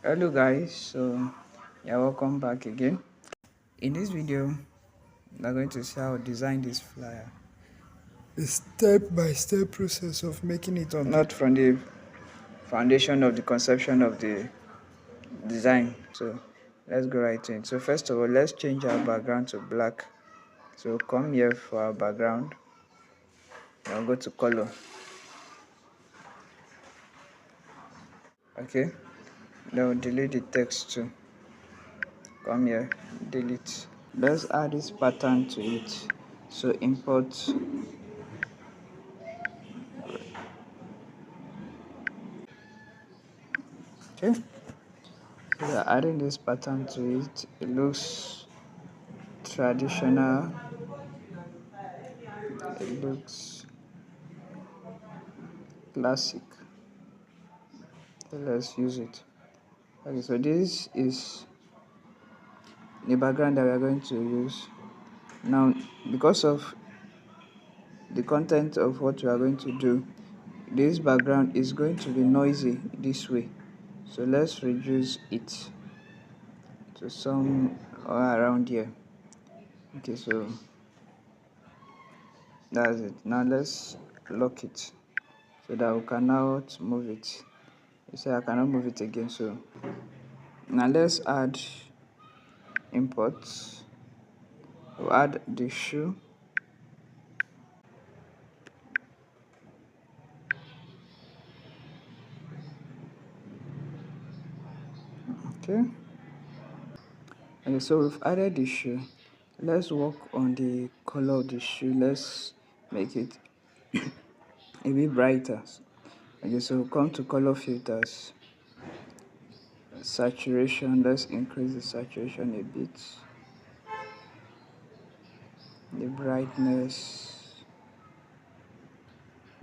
Hello guys, so yeah, welcome back again. In this video we're going to see how to design this flyer, the step-by-step process of making it up, not from the foundation of the conception of the design. So let's go right in. So first of all, let's change our background to black. So come here for our background, now go to color. Okay, now delete the text too. Come here, delete. Let's add this pattern to it. So import. Okay, so we are adding this pattern to it. It looks traditional, it looks classic. So let's use it. Okay, so this is the background that we are going to use. Now, because of the content of what we are going to do, this background is going to be noisy this way. So let's reduce it to some around here. Okay, so that's it. Now let's lock it so that we cannot move it. You see, I cannot move it again. So now let's add imports. We'll add the shoe. Okay. Okay, so we've added the shoe. Let's work on the color of the shoe. Let's make it a bit brighter. Okay, so come to color filters, saturation. Let's increase the saturation a bit, the brightness,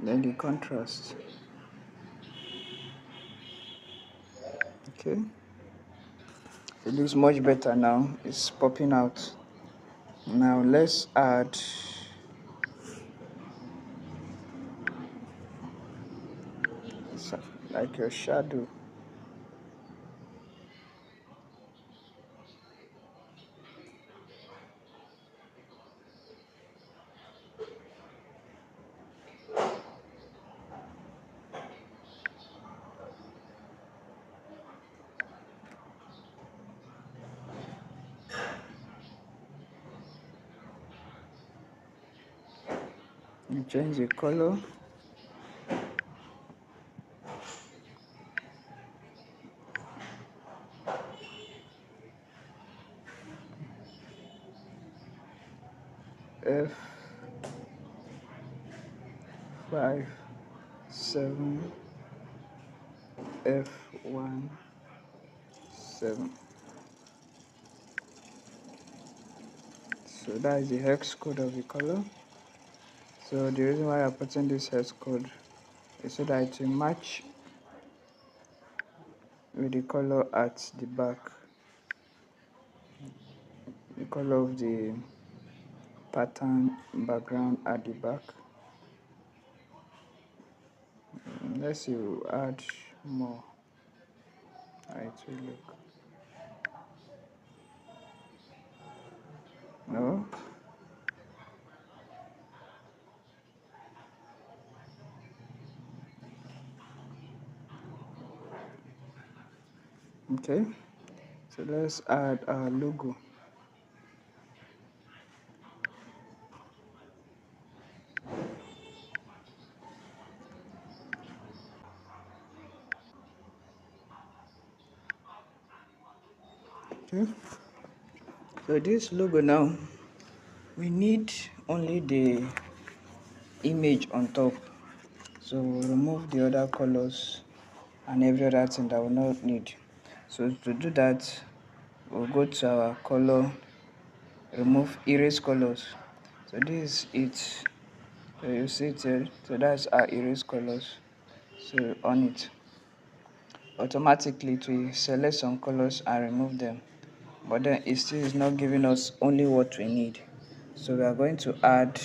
then the contrast. Okay, it looks much better now. It's popping out. Now let's add like your shadow. You change the color. F57 F17. So that is the hex code of the color. So the reason why I'm putting this hex code is so that it will match with the color at the back, the color of the pattern background at the back. Let's see, we'll add more how it will look. No. Okay, so let's add our logo. Okay, so this logo now, we need only the image on top. So we'll remove the other colors and every other thing that we not need. So to do that, we'll go to our color, remove erase colors. So this is it. So you see it here. So that's our erase colors. So on it, automatically it will select some colors and remove them, but then it still is not giving us only what we need. So we are going to add,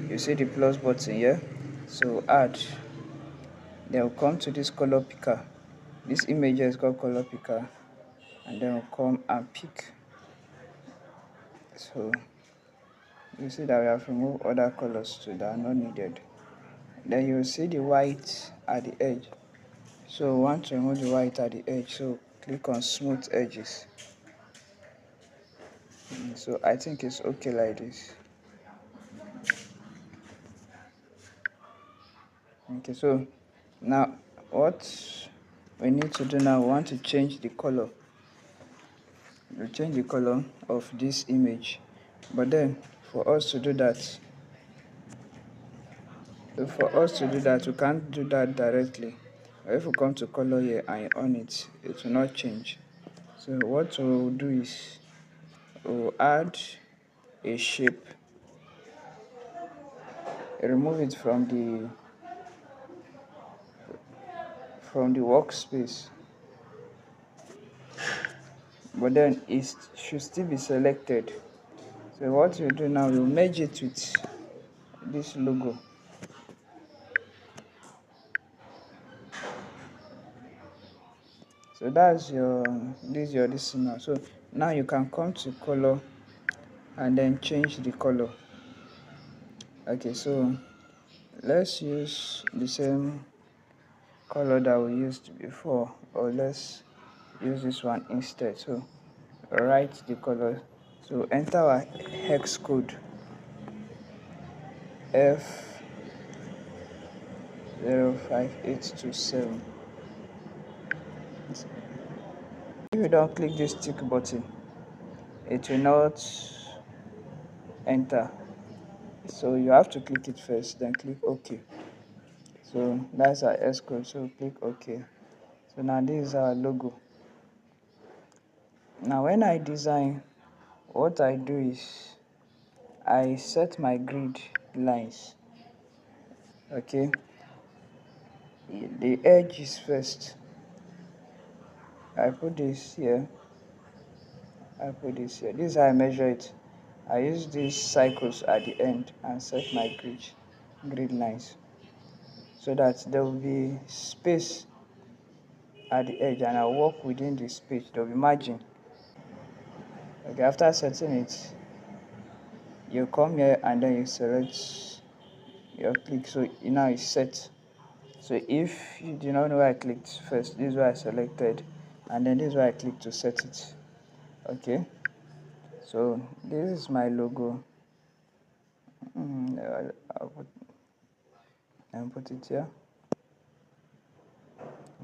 you see the plus button here, so add, then we'll come to this color picker, this image is called color picker, and then we'll come and pick. So you see that we have removed other colors too that are not needed. Then you'll see the white at the edge. So we want to remove the white at the edge, so click on smooth edges. So I think it's okay like this. Okay, so now what we need to do now, we want to change the color. We'll change the color of this image, but then for us to do that, we can't do that directly. If we come to color here and on it, it will not change. So what we'll do is we'll add a shape, remove it from the workspace, but then it should still be selected. So what you do now, you merge it with this logo. So that's this now. So now you can come to color and then change the color. Okay, so let's use the same color that we used before, or let's use this one instead. So write the color, so enter our hex code F05827. If you don't click this tick button, it will not enter, so you have to click it first, then click OK. So that's our hex code, so click OK. So now this is our logo. Now when I design, what I do is I set my grid lines. Okay, the edge is first. I put this here, this is how I measure it. I use these cycles at the end and set my grid lines, so that there will be space at the edge and I'll work within the space. There will be margin. Okay, after setting it, you come here and then you select your click, so now it's set. So if you do not know where I clicked first, this is where I selected, and then this is where I clicked to set it. Okay, so this is my logo. I'll put it here.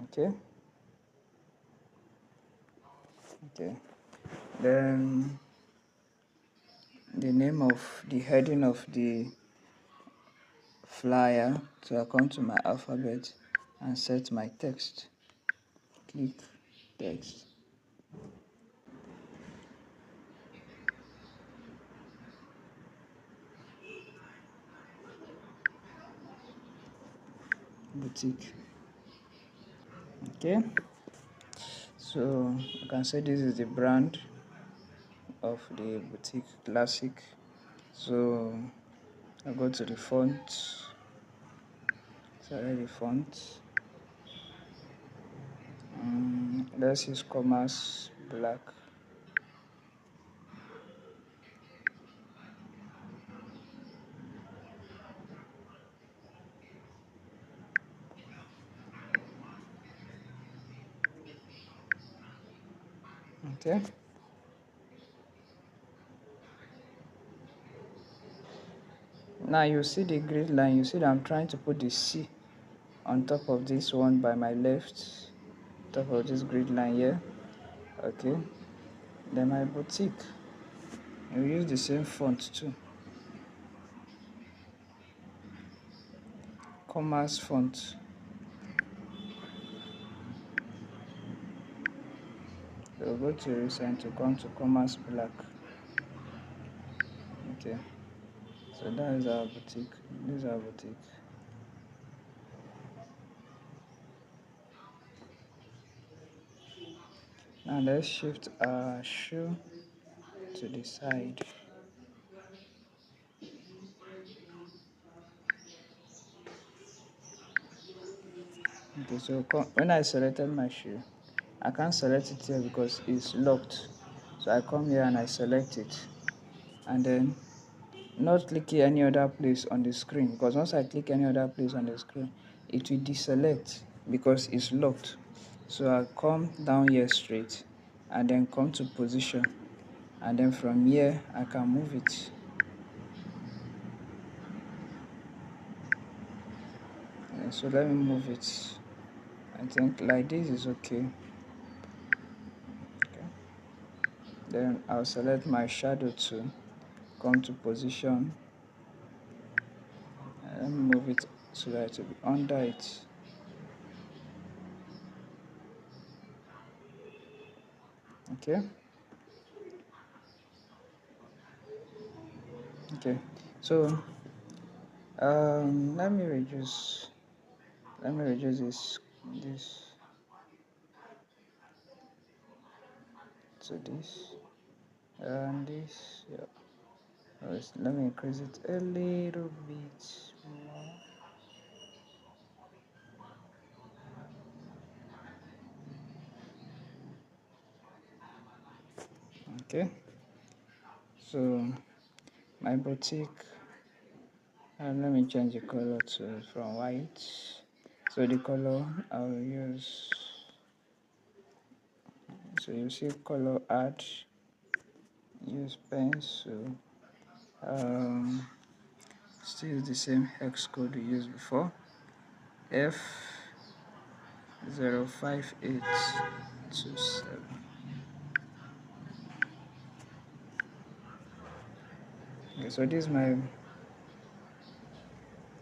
Okay, then the name of the heading of the flyer, so I come to my alphabet and set my text. Click text. Boutique. Okay, so you can say this is the brand of the boutique, Classic. So I go to the font, select the font. Let's use Commerce Black. Okay. Now you see the grid line. You see that I'm trying to put the C on top of this one by my left, top of this grid line here. Okay. Then my boutique, you use the same font too. Commerce font. So go to recent to come to Commerce Black. Okay. So that is our boutique. This is our boutique. Now let's shift our shoe to the side. Okay, so when I selected my shoe, I can't select it here because it's locked. So I come here and I select it, and then not clicking any other place on the screen, because once I click any other place on the screen, it will deselect because it's locked. So I come down here straight and then come to position, and then from here I can move it. So let me move it. I think like this is okay. Okay. Then I'll select my shadow tool, come to position, and move it so that it will be under it. Okay. Okay. So let me reduce. Let me reduce this to this and this. Yeah. Let me increase it a little bit more. Okay. So my boutique. Let me change the color to from white. So the color I'll use. So you see color add. Use pencil. Um, Still the same hex code we used before. F05827. Okay, so this is my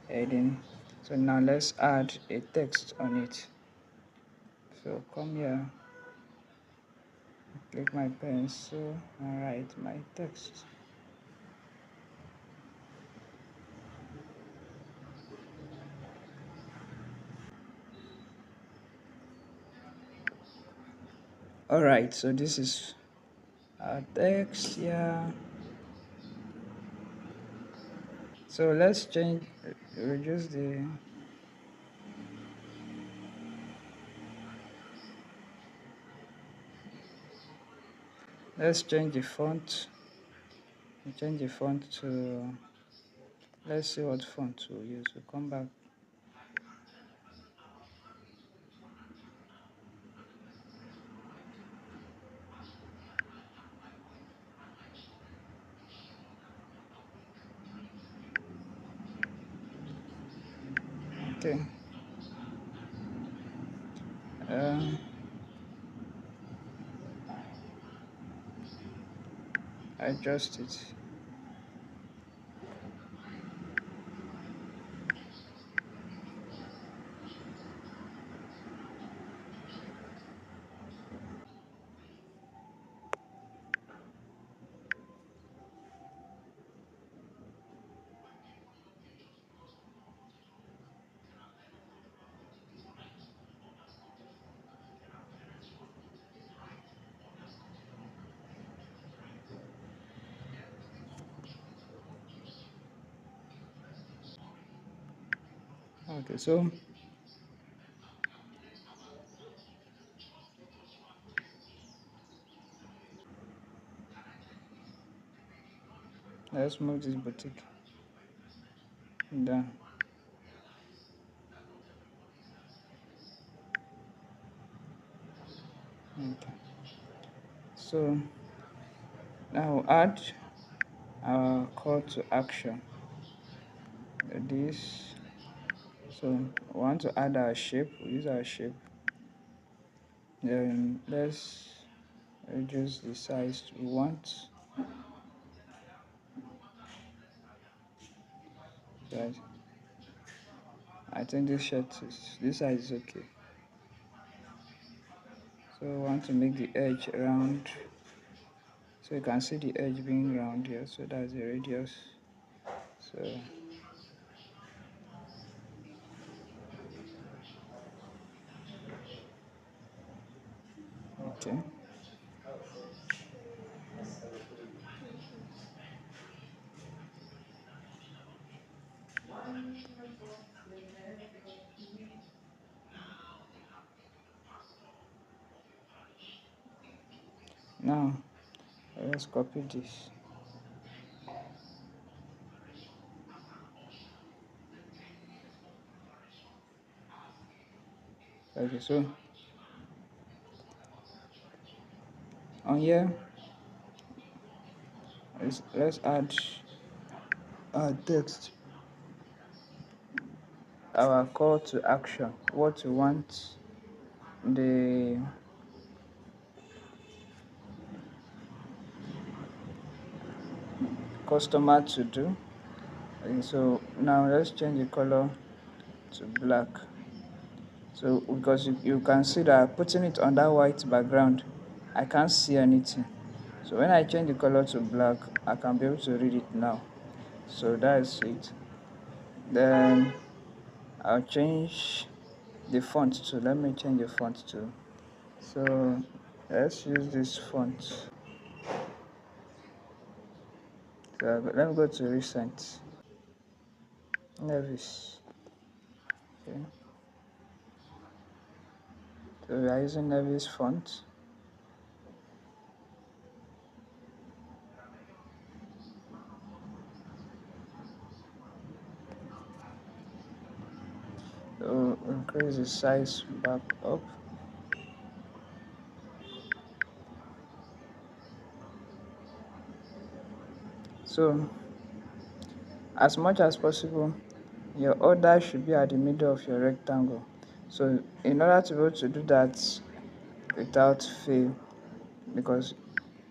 heading. So now let's add a text on it. So come here, click my pencil and write my text. Alright, so this is our text here. So let's change, reduce the, let's change the font. Change the font to, let's see what font to use. We'll come back. Okay. Um, Adjust it. Okay, so let's move this boutique down. Okay. So now add our call to action. This. So we want to add our shape. We use our shape. Then let's reduce the size we want. So I think this size is okay. So we want to make the edge round. So you can see the edge being round here. So that's the radius. So okay. Now let's copy this. Okay, so on here, let's add our text, our call to action, what we want the customer to do. Okay, so now let's change the color to black. So because you can see that putting it on that white background, I can't see anything. So when I change the color to black, I can be able to read it now. So that's it. Then I'll change the font too. Let me change the font too. So let's use this font. So let me go to recent. Nevis. Okay. So we are using Nevis font. So increase the size back up. So as much as possible, your order should be at the middle of your rectangle. So in order to be able to do that without fail, because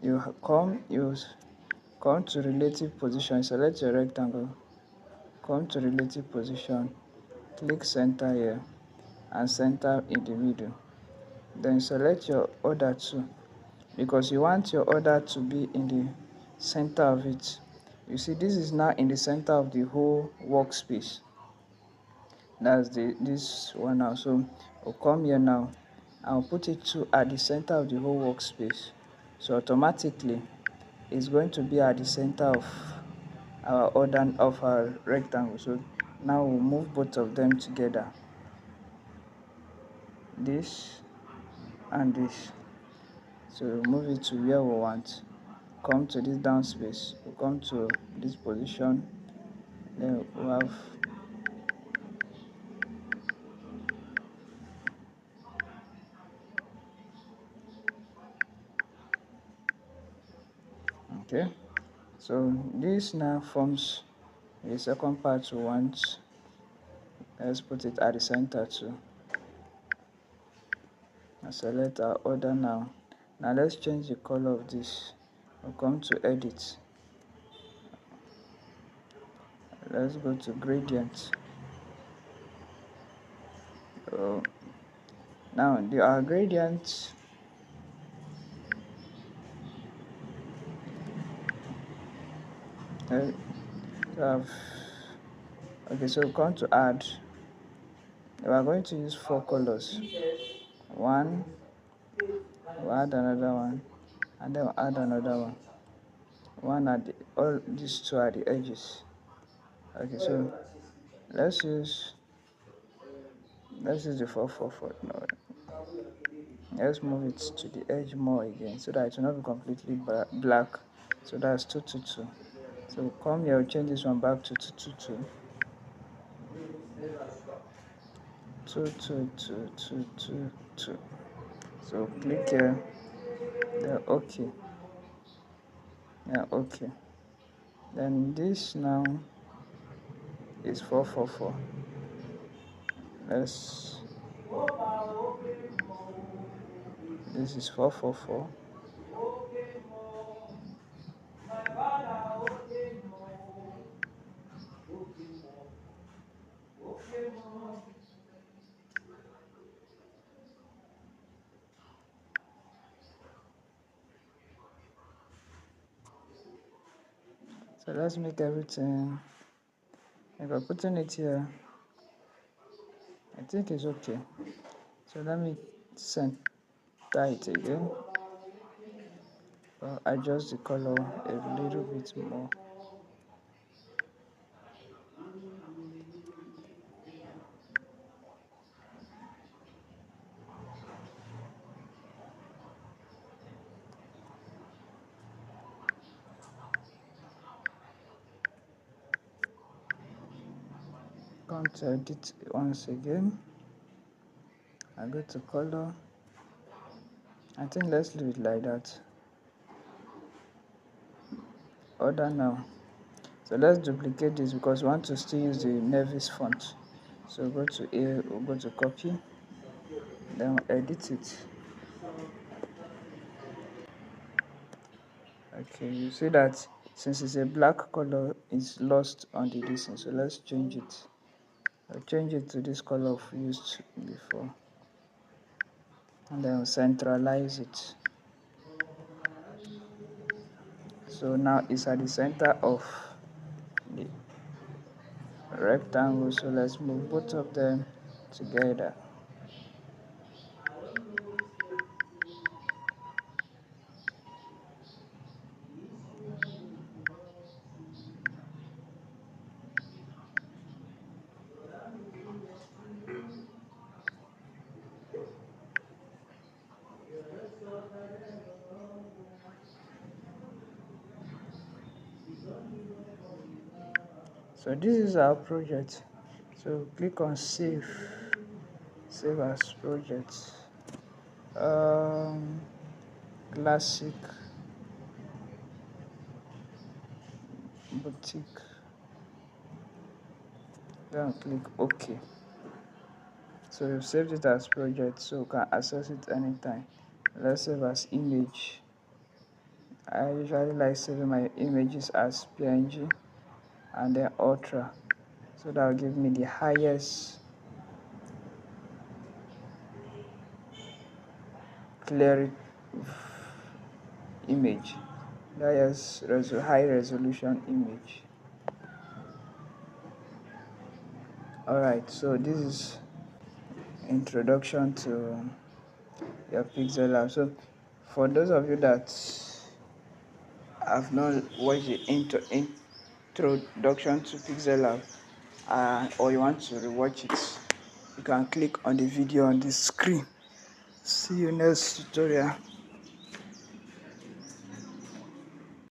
you come to relative position, select your rectangle, come to relative position, click center here and center in the middle. Then select your order too, because you want your order to be in the center of it. You see, this is now in the center of the whole workspace. That's this one now. So we'll come here now. I'll put it to at the center of the whole workspace. So automatically it's going to be at the center of our order of our rectangle. So now we'll move both of them together. This and this. So we'll move it to where we want. Come to this down space. We'll come to this position. Then we'll have okay. So this now forms the second part we want. Let's put it at the center too. I select our order now. Now let's change the color of this. We'll come to edit. Let's go to gradient. So now our gradient have okay, so we'll come to add. We are going to use 4 colors. One, we'll add another one, and then we'll add another one. One at the all these two are the edges. Okay, so let's use the 444. No, let's move it to the edge more again so that it will not be completely black. So that's 222. So come here, we'll change this one back to 222. 22222. So click here. Then okay. Yeah, okay. Then this now is 444. Let's. This is 444. So let's make everything. If I'm putting it here, I think it's okay. So let me center it again. Adjust the color a little bit more. want to edit once again, I go to color. I think let's leave it like that. Order now. So let's duplicate this because we want to still use the Nevis font. So go to A, we'll go to copy, then edit it. Okay, you see that since it's a black color, it's lost on the distance. So let's change it. I'll change it to this color we used before, and then centralize it. So now it's at the center of the rectangle. So let's move both of them together. So this is our project. So click on save as project. Classic boutique. Then click OK. So we've saved it as project, so you can access it anytime. Let's save as image. I usually like saving my images as PNG and then Ultra, so that will give me the highest clarity image, high resolution image. Alright, so this is introduction to your Pixel Lab. So for those of you that have not watched the introduction to Pixel Lab, or you want to rewatch it, you can click on the video on the screen. See you next tutorial.